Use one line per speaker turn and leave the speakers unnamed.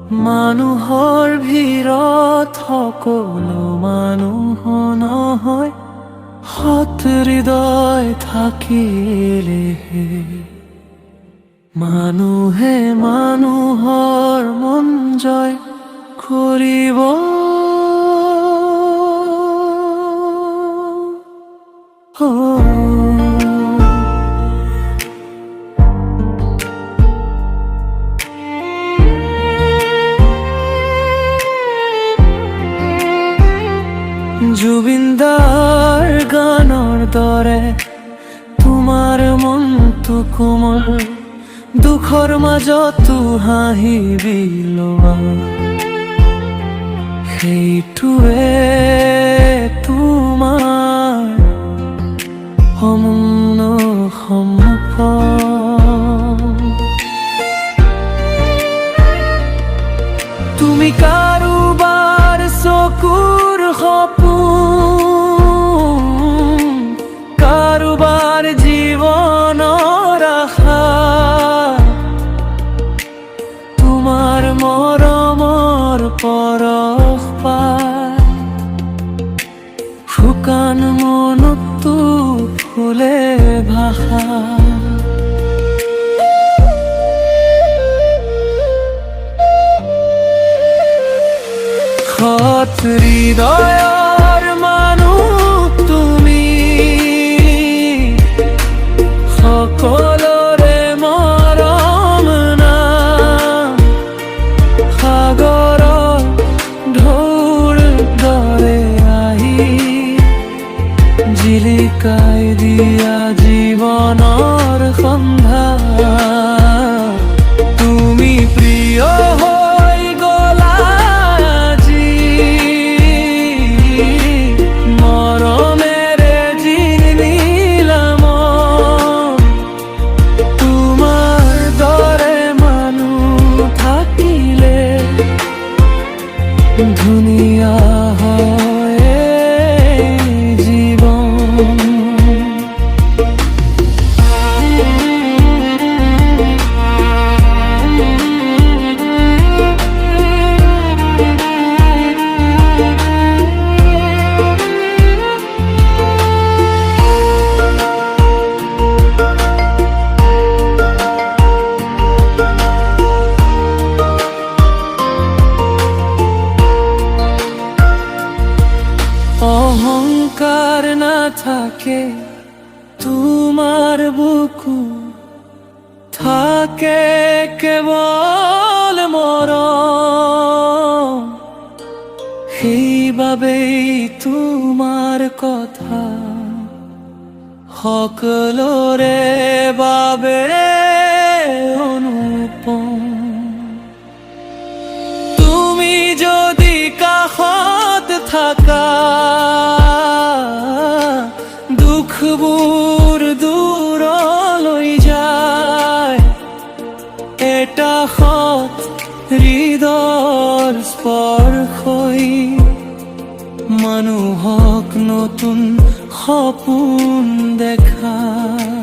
মানুহৰ ভিৰত সকলো মানুহ নহয়, সৎ হৃদয় থাকিলেহে মানুহে মানুহৰ মন জয় কৰিব। জুবিনদাৰ গানৰ দৰে তোমাৰ মনটো কোমল, দুখৰ মাজতো হাঁহি বিলোৱা, সেইটোৱে তোমাৰ অমূল্য সম্পদ। তুমি কাৰোবাৰ চকুৰ সপোন, কাৰোবাৰ জীৱনৰ আশা, তোমাৰ মৰমৰ পৰশ পাই শুকান মনতো ফুলে ভাষা। সৎ হৃদয়ৰ মানুহ তুমি, সকলোৰে মৰম নাম, সাগৰৰ ঢৌৰ দৰে আহি জিলিকাই দিয়া জীৱনৰ সন্ধান। তুমি প্ৰিয় হৈ গলা আজি, মৰমেৰে জিনিলা মন। তোমাৰ দৰে মানুহ থাকিলে ধুনীয়া হয় জীৱন। অহংকাৰ নাথাকে তোমাৰ বুকু, থাকে কেৱল মৰম। সেইবাবেই তোমাৰ কথা সকলোৰে বাবে অনুপম। তুমি যদি কাষত থাকা, দুখবোৰ দূৰলৈ যায়। এটা সৎ হৃদয়ৰ স্পৰ্শই মানুহক নতুন সপোন দেখায়।